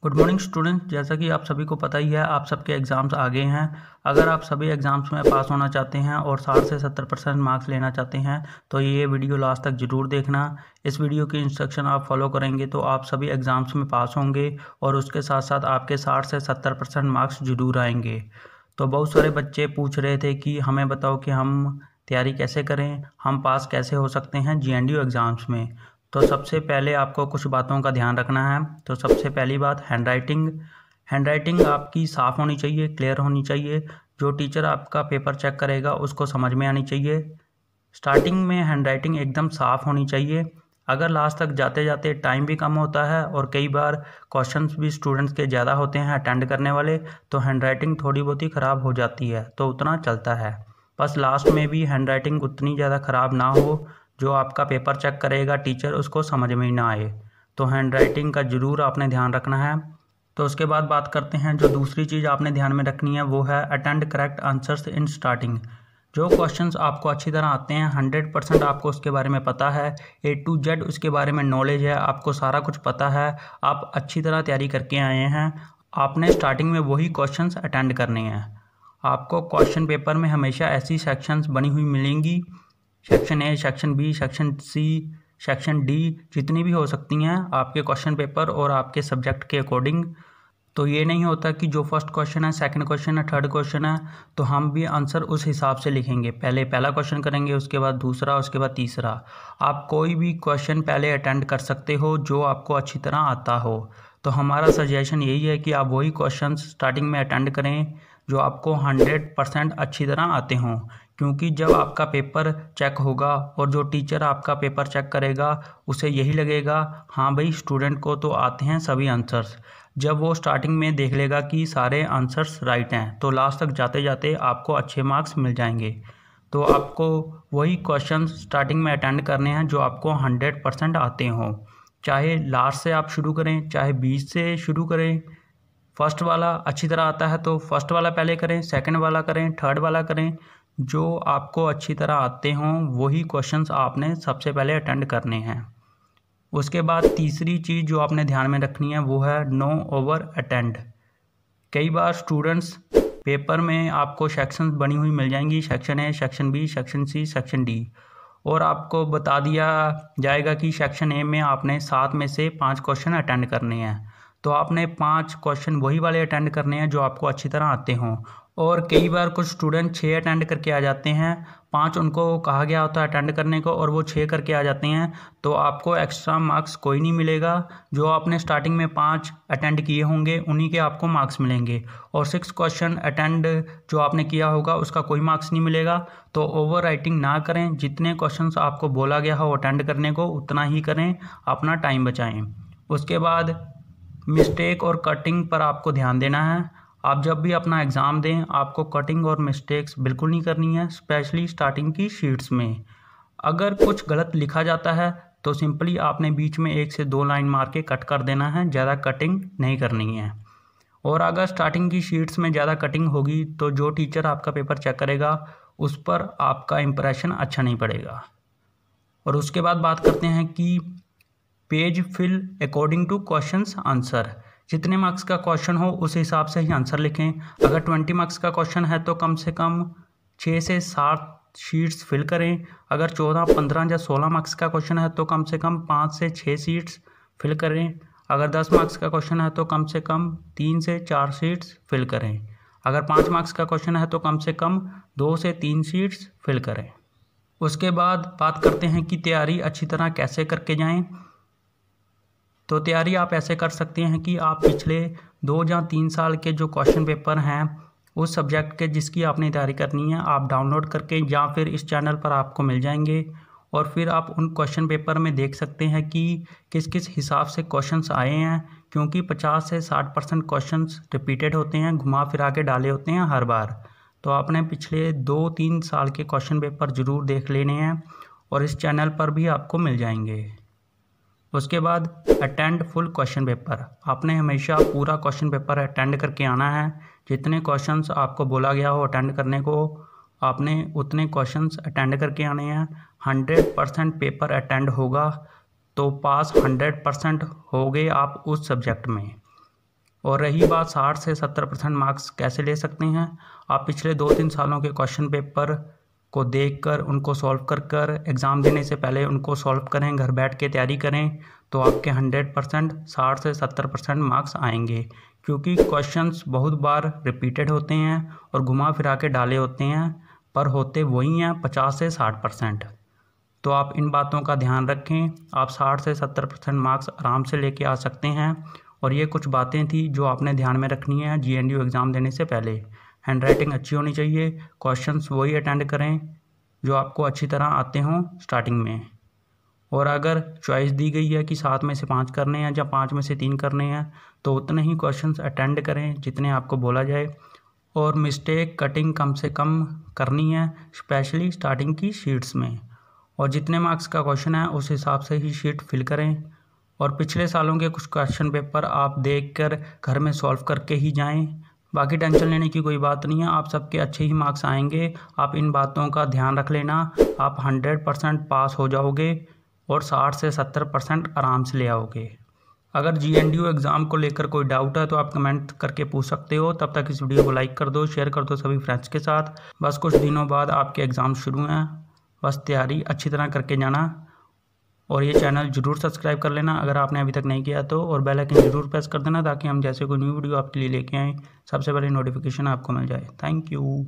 Good morning student. जैसा कि आप सभी को पता ही है, आप सबके एग्ज़ाम्स आ गए हैं। अगर आप सभी एग्ज़ाम्स में पास होना चाहते हैं और 60 से 70% मार्क्स लेना चाहते हैं तो ये वीडियो लास्ट तक ज़रूर देखना। इस वीडियो की इंस्ट्रक्शन आप फॉलो करेंगे तो आप सभी एग्ज़ाम्स में पास होंगे और उसके साथ साथ आपके 60 से 70% मार्क्स ज़रूर आएंगे। तो बहुत सारे बच्चे पूछ रहे थे कि हमें बताओ कि हम तैयारी कैसे करें, हम पास कैसे हो सकते हैं GNDU एग्ज़ाम्स में। तो सबसे पहले आपको कुछ बातों का ध्यान रखना है। तो सबसे पहली बात, हैंडराइटिंग आपकी साफ़ होनी चाहिए, क्लियर होनी चाहिए। जो टीचर आपका पेपर चेक करेगा उसको समझ में आनी चाहिए। स्टार्टिंग में हैंडराइटिंग एकदम साफ़ होनी चाहिए। अगर लास्ट तक जाते जाते टाइम भी कम होता है और कई बार क्वेश्चंस भी स्टूडेंट्स के ज़्यादा होते हैं अटेंड करने वाले, तो हैंडराइटिंग थोड़ी बहुत ही ख़राब हो जाती है, तो उतना चलता है। बस लास्ट में भी हैंडराइटिंग उतनी ज़्यादा ख़राब ना हो, जो आपका पेपर चेक करेगा टीचर उसको समझ में ही ना आए। तो हैंडराइटिंग का ज़रूर आपने ध्यान रखना है। तो उसके बाद बात करते हैं, जो दूसरी चीज़ आपने ध्यान में रखनी है वो है attend correct answers in starting. जो क्वेश्चंस आपको अच्छी तरह आते हैं, 100% आपको उसके बारे में पता है, A to Z उसके बारे में नॉलेज है, आपको सारा कुछ पता है, आप अच्छी तरह तैयारी करके आए हैं, आपने स्टार्टिंग में वही क्वेश्चंस अटेंड करने हैं। आपको क्वेश्चन पेपर में हमेशा ऐसी सेक्शंस बनी हुई मिलेंगी, section A, section B, section C, section D, जितनी भी हो सकती हैं आपके क्वेश्चन पेपर और आपके सब्जेक्ट के अकॉर्डिंग। तो ये नहीं होता कि जो फर्स्ट क्वेश्चन है, सेकंड क्वेश्चन है, थर्ड क्वेश्चन है तो हम भी आंसर उस हिसाब से लिखेंगे। पहले पहला क्वेश्चन करेंगे, उसके बाद दूसरा, उसके बाद तीसरा। आप कोई भी क्वेश्चन पहले अटेंड कर सकते हो जो आपको अच्छी तरह आता हो। तो हमारा सजेशन यही है कि आप वही क्वेश्चन स्टार्टिंग में अटेंड करें जो आपको 100% अच्छी तरह आते हों। क्योंकि जब आपका पेपर चेक होगा और जो टीचर आपका पेपर चेक करेगा उसे यही लगेगा, हाँ भाई स्टूडेंट को तो आते हैं सभी आंसर्स। जब वो स्टार्टिंग में देख लेगा कि सारे आंसर्स राइट हैं तो लास्ट तक जाते जाते आपको अच्छे मार्क्स मिल जाएंगे। तो आपको वही क्वेश्चन स्टार्टिंग में अटेंड करने हैं जो आपको 100% आते हों। चाहे लास्ट से आप शुरू करें, चाहे बीच से शुरू करें। फर्स्ट वाला अच्छी तरह आता है तो फर्स्ट वाला पहले करें, सेकंड वाला करें, थर्ड वाला करें। जो आपको अच्छी तरह आते हों वही क्वेश्चंस आपने सबसे पहले अटेंड करने हैं। उसके बाद तीसरी चीज़ जो आपने ध्यान में रखनी है वो है नो ओवर अटेंड। कई बार स्टूडेंट्स पेपर में आपको सेक्शंस बनी हुई मिल जाएंगी, section A, section B, section C, section D, और आपको बता दिया जाएगा कि सेक्शन ए में आपने 7 में से 5 क्वेश्चन अटेंड करने हैं। तो आपने 5 क्वेश्चन वही वाले अटेंड करने हैं जो आपको अच्छी तरह आते हों। और कई बार कुछ स्टूडेंट 6 अटेंड करके आ जाते हैं, 5 उनको कहा गया होता है अटेंड करने को और वो 6 करके आ जाते हैं, तो आपको एक्स्ट्रा मार्क्स कोई नहीं मिलेगा। जो आपने स्टार्टिंग में 5 अटेंड किए होंगे उन्हीं के आपको मार्क्स मिलेंगे, और 6 क्वेश्चन अटेंड जो आपने किया होगा उसका कोई मार्क्स नहीं मिलेगा। तो ओवर राइटिंग ना करें, जितने क्वेश्चंस आपको बोला गया हो अटेंड करने को उतना ही करें, अपना टाइम बचाएं। उसके बाद मिस्टेक और कटिंग पर आपको ध्यान देना है। आप जब भी अपना एग्ज़ाम दें आपको कटिंग और मिस्टेक्स बिल्कुल नहीं करनी है, स्पेशली स्टार्टिंग की शीट्स में। अगर कुछ गलत लिखा जाता है तो सिंपली आपने बीच में 1 से 2 लाइन मार के कट कर देना है, ज़्यादा कटिंग नहीं करनी है। और अगर स्टार्टिंग की शीट्स में ज़्यादा कटिंग होगी तो जो टीचर आपका पेपर चेक करेगा उस पर आपका इंप्रेशन अच्छा नहीं पड़ेगा। और उसके बाद बात करते हैं कि page fill according to questions answer. जितने मार्क्स का क्वेश्चन हो उस हिसाब से ही आंसर लिखें। अगर 20 मार्क्स का क्वेश्चन है तो कम से कम 6 से 7 शीट्स फिल करें। अगर 14, 15 या 16 मार्क्स का क्वेश्चन है तो कम से कम 5 से 6 शीट्स फिल करें। अगर 10 मार्क्स का क्वेश्चन है तो कम से कम 3 से 4 शीट्स फिल करें। अगर 5 मार्क्स का क्वेश्चन है तो कम से कम 2 से 3 शीट्स फिल करें। उसके बाद बात करते हैं कि तैयारी अच्छी तरह कैसे करके जाएं। तो तैयारी आप ऐसे कर सकते हैं कि आप पिछले 2 या 3 साल के जो क्वेश्चन पेपर हैं उस सब्जेक्ट के जिसकी आपने तैयारी करनी है आप डाउनलोड करके या फिर इस चैनल पर आपको मिल जाएंगे, और फिर आप उन क्वेश्चन पेपर में देख सकते हैं कि किस किस हिसाब से क्वेश्चंस आए हैं। क्योंकि 50 से 60% क्वेश्चंस रिपीटेड होते हैं, घुमा फिरा के डाले होते हैं हर बार। तो आपने पिछले 2-3 साल के क्वेश्चन पेपर ज़रूर देख लेने हैं और इस चैनल पर भी आपको मिल जाएंगे। उसके बाद अटेंड फुल क्वेश्चन पेपर। आपने हमेशा पूरा क्वेश्चन पेपर अटेंड करके आना है। जितने क्वेश्चंस आपको बोला गया हो अटेंड करने को आपने उतने क्वेश्चंस अटेंड करके आने हैं। 100% पेपर अटेंड होगा तो पास 100% हो गए आप उस सब्जेक्ट में। और रही बात 60 से 70% मार्क्स कैसे ले सकते हैं, आप पिछले 2-3 सालों के क्वेश्चन पेपर को देखकर उनको सॉल्व कर एग्ज़ाम देने से पहले उनको सॉल्व करें, घर बैठ के तैयारी करें, तो आपके 100% 60 से 70% मार्क्स आएंगे। क्योंकि क्वेश्चंस बहुत बार रिपीटेड होते हैं और घुमा फिरा के डाले होते हैं, पर होते वही हैं 50 से 60%। तो आप इन बातों का ध्यान रखें, आप 60 से 70% मार्क्स आराम से लेके आ सकते हैं। और ये कुछ बातें थी जो आपने ध्यान में रखनी है GNDU एग्ज़ाम देने से पहले। हैंड राइटिंग अच्छी होनी चाहिए, क्वेश्चंस वही अटेंड करें जो आपको अच्छी तरह आते हों स्टार्टिंग में। और अगर चॉइस दी गई है कि 7 में से 5 करने हैं या 5 में से 3 करने हैं, तो उतने ही क्वेश्चंस अटेंड करें जितने आपको बोला जाए। और मिस्टेक कटिंग कम से कम करनी है, स्पेशली स्टार्टिंग की शीट्स में। और जितने मार्क्स का क्वेश्चन है उस हिसाब से ही शीट फिल करें। और पिछले सालों के कुछ क्वेश्चन पेपर आप देखकर घर में सॉल्व करके ही जाएं। बाकी टेंशन लेने की कोई बात नहीं है, आप सबके अच्छे ही मार्क्स आएंगे। आप इन बातों का ध्यान रख लेना, आप 100% पास हो जाओगे और 60 से 70% आराम से ले आओगे। अगर GNDU एग्ज़ाम को लेकर कोई डाउट है तो आप कमेंट करके पूछ सकते हो। तब तक इस वीडियो को लाइक कर दो, शेयर कर दो सभी फ्रेंड्स के साथ। बस कुछ दिनों बाद आपके एग्ज़ाम शुरू हैं, बस तैयारी अच्छी तरह करके जाना। और ये चैनल ज़रूर सब्सक्राइब कर लेना अगर आपने अभी तक नहीं किया तो, और बेल आइकन ज़रूर प्रेस कर देना ताकि हम जैसे कोई न्यू वीडियो आपके लिए लेके आएँ सबसे पहले नोटिफिकेशन आपको मिल जाए। Thank you.